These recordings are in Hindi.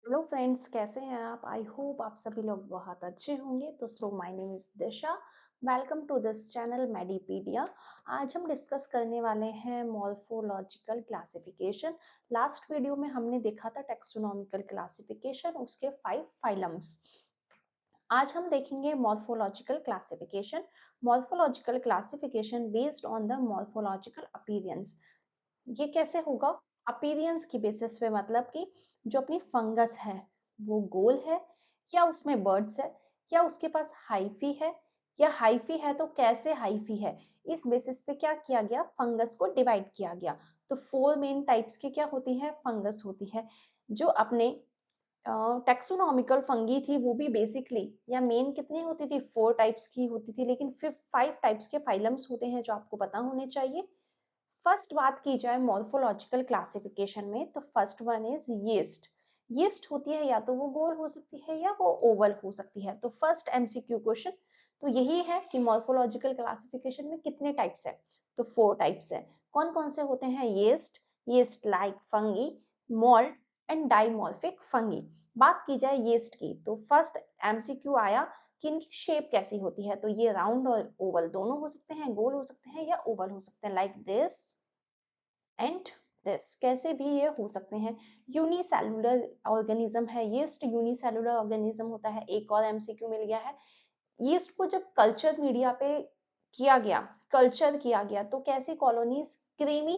हेलो फ्रेंड्स, कैसे हैं आप? आई होप आप सभी लोग बहुत अच्छे होंगे। तो my name is Disha. Welcome to this channel Medipedia. आज हम डिस्कस करने वाले हैं मॉर्फोलॉजिकल क्लासिफिकेशन। लास्ट वीडियो में हमने देखा था टेक्सोनॉमिकल क्लासिफिकेशन, उसके 5 फाइलम्स। आज हम देखेंगे morphological classification. Morphological classification based on the morphological appearance. ये कैसे होगा? अपीयरेंस की बेसिस पे, मतलब कि जो अपनी फंगस है वो गोल है या उसमें बर्ड्स है या उसके पास हाइफी है, या हाइफी है तो कैसे हाइफी है, इस बेसिस पे क्या किया गया, फंगस को डिवाइड किया गया। तो 4 मेन टाइप्स की क्या होती है, फंगस होती है। जो अपने टैक्सोनॉमिकल फंगी थी वो भी बेसिकली या मेन कितनी होती थी, 4 टाइप्स की होती थी, लेकिन फिर 5 टाइप्स के फाइलम्स होते हैं जो आपको पता होने चाहिए। फर्स्ट बात की जाए मॉर्फोलॉजिकल क्लासिफिकेशन में, तो first one is yeast. Yeast होती है या तो वो गोल हो सकती है या वो ओवल हो सकती है। तो फर्स्ट एमसीक्यू क्वेश्चन तो यही है कि मॉर्फोलॉजिकल क्लासिफिकेशन में कितने टाइप्स है। तो 4 टाइप्स है। कौन कौन से होते हैं? Yeast, yeast like fungi, mould and dimorphic fungi. बात की जाए यीस्ट की, तो फर्स्ट एमसीक्यू आया कि इनकी शेप कैसी होती है। तो ये राउंड और ओवल दोनों हो सकते हैं, गोल हो सकते हैं या ओवल हो सकते हैं, लाइक दिस एंड दिस, कैसे भी ये हो सकते हैं। यूनिसेलुलर ऑर्गेनिज्म है यीस्ट, यूनिसेलुलर ऑर्गेनिज्म होता है। एक और एमसीक्यू मिल गया है, यीस्ट को जब कल्चर मीडिया पे किया गया, कल्चर किया गया, तो कैसी colonies, creamy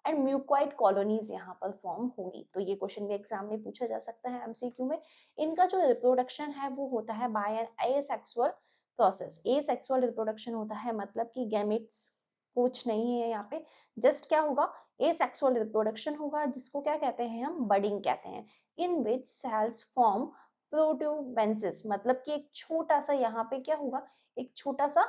and mucoid colonies यहाँ पर फॉर्म होंगी। तो ये क्वेश्चन भी एग्जाम में पूछा जा सकता है एमसीक्यू में। इनका जो रिप्रोडक्शन है वो होता है by an asexual process. Asexual reproduction होता है, मतलब कि गैमेट्स कुछ नहीं है यहाँ पे। जस्ट क्या होगा, एसेक्सुअल रिप्रोडक्शन होगा, जिसको क्या कहते हैं, हम बडिंग कहते हैं। इन विच सेल्स फॉर्म प्रोट्यूबेंसेस, मतलब कि एक छोटा सा यहाँ पे क्या होगा, एक छोटा सा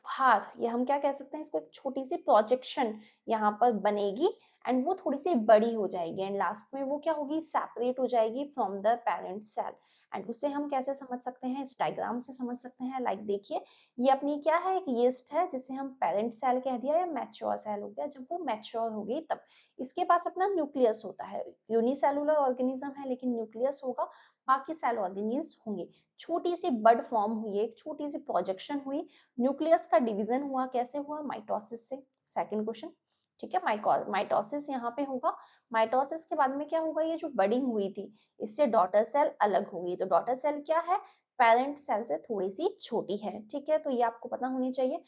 भार, या हम क्या कह सकते हैं इसको, एक छोटी सी प्रोजेक्शन यहाँ पर बनेगी एंड वो थोड़ी सी बड़ी हो जाएगी एंड लास्ट में वो क्या होगी, सेपरेट हो जाएगी from the parent cell. And उसे हम कैसे समझ सकते हैं, इस डायग्राम से समझ सकते हैं। लाइक देखिए, ये अपनी क्या है, एक यीस्ट है जिसे हम पेरेंट सेल कह दिया या मैच्योर सेल हो गया। जब वो मैच्योर हो गई तब इसके पास अपना न्यूक्लियस होता है। यूनिसेलुलर ऑर्गेनिज्म है लेकिन न्यूक्लियस होगा, बाकी सेल ऑर्गेनीज होंगे। छोटी सी बड फॉर्म हुई, एक छोटी सी प्रोजेक्शन हुई, न्यूक्लियस का डिवीजन हुआ, कैसे हुआ, माइटोसिस से। सेकंड क्वेश्चन, ठीक है, माइटोसिस यहाँ पे होगा। माइटोसिस के बाद में क्या होगा, ये जो बडिंग हुई थी इससे डॉटर सेल अलग होगी। तो डॉटर सेल क्या है, पेरेंट सेल से थोड़ी सी छोटी है, ठीक है, तो ये आपको पता होनी चाहिए।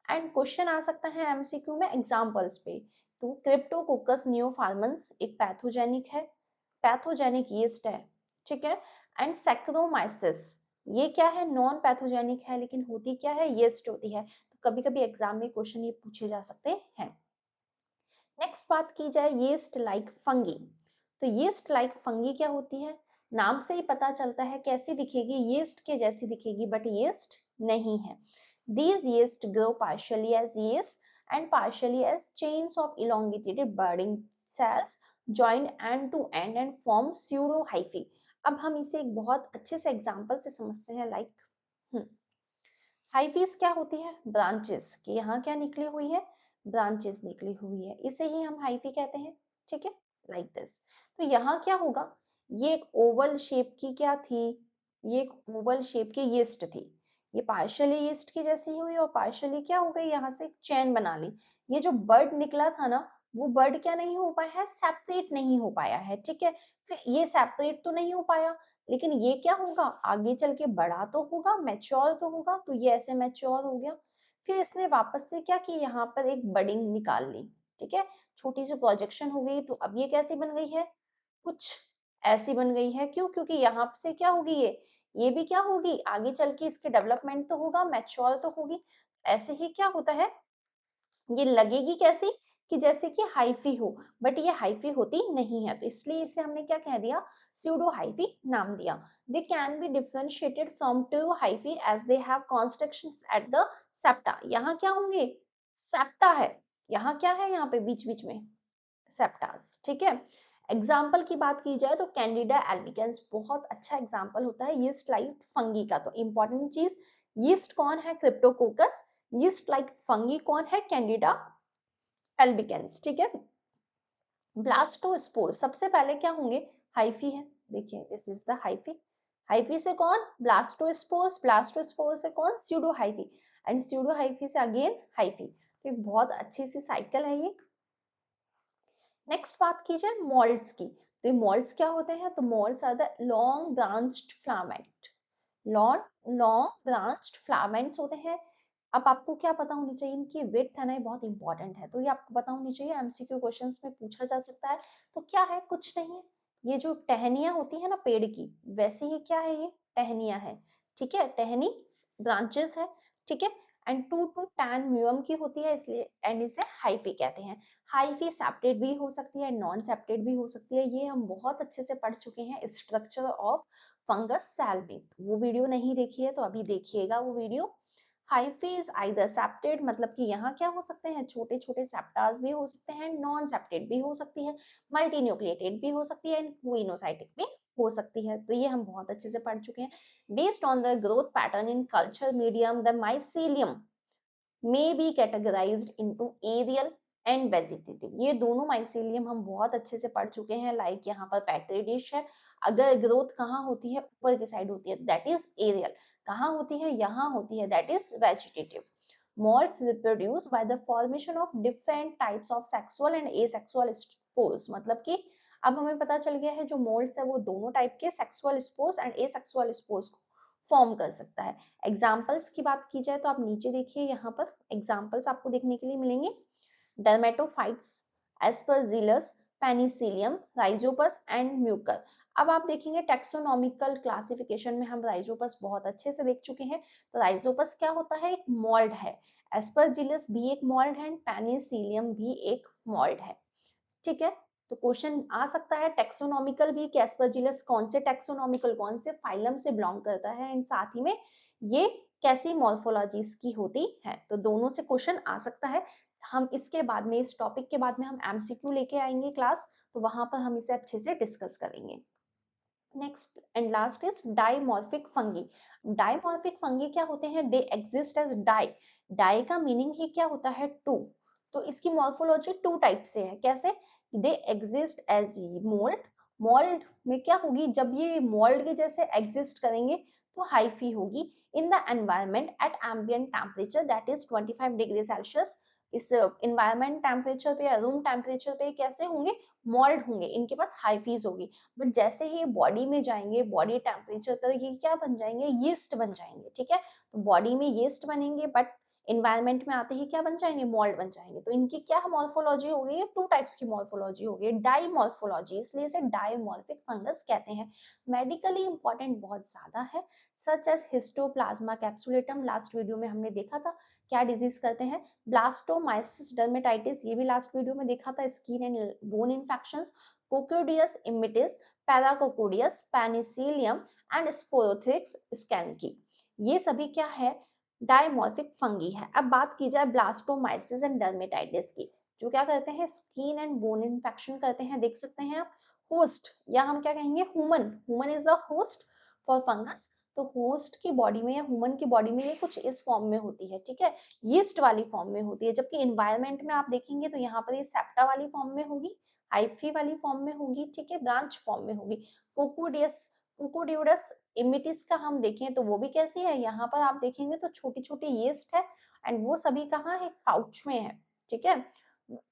एंड क्वेश्चन आ सकता है एमसीक्यू में एग्जांपल्स पे। तो क्रिप्टोकोकस नियोफार्मन्स एक पैथोजेनिक है, पैथोजेनिक यीस्ट है, ठीक है। एंड सैक्रोमाइसिस, ये क्या है, नॉन पैथोजेनिक है लेकिन होती क्या है, यीस्ट होती है। तो कभी कभी एग्जाम में क्वेश्चन ये पूछे जा सकते हैं। नेक्स्ट बात की जाए यीस्ट लाइक फंगी। तो यीस्ट लाइक फंगी क्या होती है, नाम से ही पता चलता है कैसी दिखेगी, यीस्ट के जैसी दिखेगी, बट यीस्ट नहीं है। These yeast grow partially as yeast and partially as chains of elongated budding cells joined end to end and form pseudohyphae। अब हम इसे एक बहुत अच्छे से एग्जांपल से समझते हैं। लाइक हाइफीज क्या होती है, ब्रांचेस, कि यहाँ क्या निकली हुई है, ब्रांचेस निकली हुई है, इसे ही हम हाइफी कहते हैं, ठीक है, लाइक दिस। तो यहाँ क्या होगा, ये एक ओवल शेप की क्या थी, ये एक ओवल शेप की यीस्ट थी। ये पार्शियली यीस्ट की जैसी हुई और पार्शियली क्या हो गई, यहाँ से एक चेन बना ली। ये जो बर्ड निकला था ना, वो बर्ड क्या नहीं हो पाया है, सेपरेट नहीं हो पाया है, ठीक है। फिर ये सेपरेट तो नहीं हो पाया, लेकिन ये क्या होगा, आगे चल के बड़ा तो होगा, मैच्योर तो होगा, तो ये ऐसे मैच्योर हो गया। फिर इसने वापस से क्या की, यहाँ पर एक बडिंग निकाल ली, ठीक है, छोटी सी प्रोजेक्शन हो गई। तो अब ये कैसी बन गई है, कुछ ऐसी बन गई है। क्यों, क्योंकि यहाँ से क्या होगी, ये भी क्या होगी, आगे चल के इसके डेवलपमेंट तो होगा, मैच्योर तो होगी। ऐसे ही क्या होता है, ये लगेगी कैसी, कि जैसे कि हाइफी हो, बट ये हाइफी होती नहीं है, तो इसलिए इसे हमने क्या कह दिया, स्यूडो हाइफी नाम दिया। They can be differentiated from true hyphae as they have constrictions at the septa. यहाँ क्या होंगे, सेप्टा है, यहाँ क्या है, यहाँ पे बीच बीच में सेप्टास, ठीक है। एग्जाम्पल की बात की जाए तो कैंडिडा एल्बिकेंस बहुत अच्छा एग्जाम्पल होता है यीस्ट लाइक फंगी का। तो इंपॉर्टेंट चीज, यीस्ट कौन है, क्रिप्टोकोकस, यीस्ट लाइक फंगी कौन है, कैंडिडा एल्बिकेंस, ठीक है। ब्लास्टोस्पोर सबसे पहले क्या होंगे, हाइफी है, देखिए this is the hyphae. Hyphae से कौन, ब्लास्टोस्पोर्स, ब्लास्टोस्पोर्स से कौन, pseudo hyphae, and pseudo hyphae से अगेन हाइफी। तो एक बहुत अच्छी सी साइकिल है ये। नेक्स्ट बात की जाए मोल्ड्स की, तो ये मोल्ड्स क्या होते हैं, तो moulds are the long branched filament, long long branched filaments होते हैं। अब आपको क्या पता होनी चाहिए, इनकी विड्थ है ना, ये बहुत इंपॉर्टेंट है, तो ये आपको पता होनी चाहिए, एमसीक्यू क्वेश्चंस में पूछा जा सकता है। तो क्या है, कुछ नहीं है, ये जो टहनियां होती है ना पेड़ की, वैसे ही क्या है, ये टहनियां है, ठीक है, टहनी ब्रांचेस है, ठीक है, एंड 2 to 10 म्यूम की होती है, इसलिए एंड इसे हाइफी कहते हैं। हाइफी सेप्टेड भी हो सकती है, नॉन सेप्टेड भी हो सकती है, ये हम बहुत अच्छे से पढ़ चुके हैं स्ट्रक्चर ऑफ फंगस सेल में। वो वीडियो नहीं देखी है तो अभी देखिएगा वो video. Hyphae is either septate, मतलब कि यहाँ क्या हो सकते हैं, छोटे छोटे सेप्टास भी हो सकते हैं, नॉन सेप्टेड भी हो सकती है, मल्टीन्यूक्लिएटेड भी हो सकती है, एंड क्विनोसाइटिक भी हो सकती है। तो ये हम बहुत अच्छे से पढ़ चुके हैं। Based on the growth pattern in culture medium, the mycelium may be categorized into aerial and vegetative। ये दोनों माइसीलियम हम बहुत अच्छे से पढ़ चुके हैं। लाइक यहाँ पर पेट्री डिश है, अगर ग्रोथ कहाँ होती है, ऊपर की साइड होती है, दैट इज एरियल। कहाँ होती है, यहाँ होती है, that is vegetative. Molds reproduce by the formation of different types of sexual and asexual spores। मतलब कि अब हमें पता चल गया है जो मोल्ड्स है वो दोनों टाइप के sexual spores and asexual spores को फॉर्म कर सकता है। एग्जाम्पल्स की बात की जाए तो आप नीचे देखिए, यहाँ पर एग्जाम्पल्स आपको देखने के लिए मिलेंगे। Dermatophytes, Aspergillus, Penicillium, Rhizopus and Mucor. अब आप देखेंगे टेक्सोनॉमिकल क्लासिफिकेशन में हम राइजोपस बहुत अच्छे से देख चुके हैं। तो राइजोपस क्या होता है, एक मोल्ड है, एस्परजिलस भी एक मोल्ड है, पेनिसिलियम भी एक मोल्ड है, ठीक है। तो क्वेश्चन आ सकता है टेक्सोनॉमिकल भी, कि एस्परजिलस कौन से टेक्सोनॉमिकल, कौन से फाइलम से बिलोंग करता है, एंड साथ ही में ये कैसी मॉर्फोलॉजीज की होती है। तो दोनों से क्वेश्चन आ सकता है। हम इसके बाद में, इस टॉपिक के बाद में हम एमसीक्यू लेके आएंगे क्लास, तो वहां पर हम इसे अच्छे से डिस्कस करेंगे। Next and last is dimorphic fungi. Dimorphic fungi क्या होते हैं, they exist as di. Di का मीनिंग ही क्या होता है, टू। तो इसकी मॉर्फोलॉजी टू टाइप से है, कैसे, they exist as mould. Mould में क्या होगी, जब ये मोल्ड के जैसे एग्जिस्ट करेंगे तो हाइफी होगी। In the environment at ambient temperature that is 25 degree Celsius. इस इन्वायरमेंट टेम्परेचर पे या रूम टेम्परेचर पे कैसे होंगे, मोल्ड होंगे, इनके पास हाइफीज होगी। बट जैसे ही बॉडी में जाएंगे, बॉडी टेम्परेचर पर ये क्या बन जाएंगे, यीस्ट बन जाएंगे, ठीक है। तो बॉडी में यीस्ट बनेंगे, बट इन्वायरमेंट में आते ही क्या बन जाएंगे, मोल्ड बन जाएंगे। तो इनकी क्या मॉर्फोलॉजी हो गई है, टू टाइप्स की मॉर्फोलॉजी हो गई, डाई मॉर्फोलॉजी, इसलिए इसे डायमॉर्फिक फंगस कहते हैं। मेडिकली इंपॉर्टेंट बहुत ज्यादा है, such as histoplasma capsulatum, last video में हमने देखा था क्या डिजीज करते हैं, ब्लास्टोमाइसिस डर्मेटाइटिस, ये भी लास्ट वीडियो में देखा था, skin and bone infections, Coccidioides immitis, Paracoccidioides, Penicillium and Sporothrix schenckii, ये सभी क्या है, डायमॉर्फिक फंगी है। अब बात की जाए ब्लास्टोमाइसिस एंड डर्मेटाइटिस की, जो क्या करते हैं, स्किन एंड बोन इन्फेक्शन करते हैं, देख सकते हैं आप। होस्ट, या हम क्या कहेंगे, human, human is the host for fungus. तो होस्ट की बॉडी में या ह्यूमन की बॉडी में ये कुछ इस फॉर्म में होती है, ठीक है, यीस्ट वाली फॉर्म में होती है। जबकि इन्वायरमेंट में आप देखेंगे तो यहाँ पर ये सेप्टा वाली फॉर्म में होगी, हाइफी वाली फॉर्म में होगी, ठीक है, ब्रांच फॉर्म में होगी। कोकोडियस, कोकोडियोडस इमिटिस का हम देखें तो वो भी कैसी है, यहाँ पर आप देखेंगे तो छोटी छोटी यीस्ट है, एंड वो सभी कहाँ है, पाउच में है, ठीक है।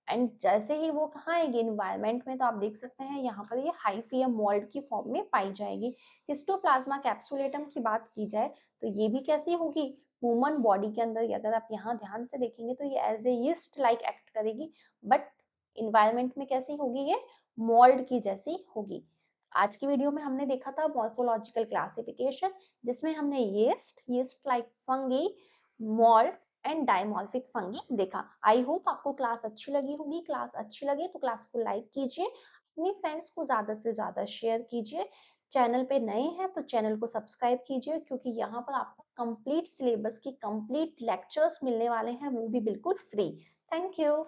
एंड जैसे ही वो कहाँ आएगी, इन्वायरमेंट में, तो आप देख सकते हैं यहाँ पर ये हाइफी या मोल्ड की फॉर्म में पाई जाएगी। हिस्टोप्लाज्मा कैप्सुलेटम की बात की जाए तो ये भी कैसी होगी, ह्यूमन बॉडी के अंदर, अगर आप यहाँ ध्यान से देखेंगे तो ये as a yeast like act करेगी, बट इन्वायरमेंट में कैसी होगी, ये मोल्ड की जैसी होगी। आज की वीडियो में हमने देखा था मॉर्फोलॉजिकल क्लासिफिकेशन, जिसमें हमने yeast like fungi, moulds and dimorphic fungi देखा। आई होप आपको क्लास अच्छी लगी होगी। क्लास अच्छी लगे तो क्लास को लाइक कीजिए, अपने फ्रेंड्स को ज्यादा से ज्यादा शेयर कीजिए। चैनल पे नए हैं तो चैनल को सब्सक्राइब कीजिए, क्योंकि यहाँ पर आपको कंप्लीट सिलेबस की कंप्लीट लेक्चर्स मिलने वाले हैं, वो भी बिल्कुल फ्री। Thank you.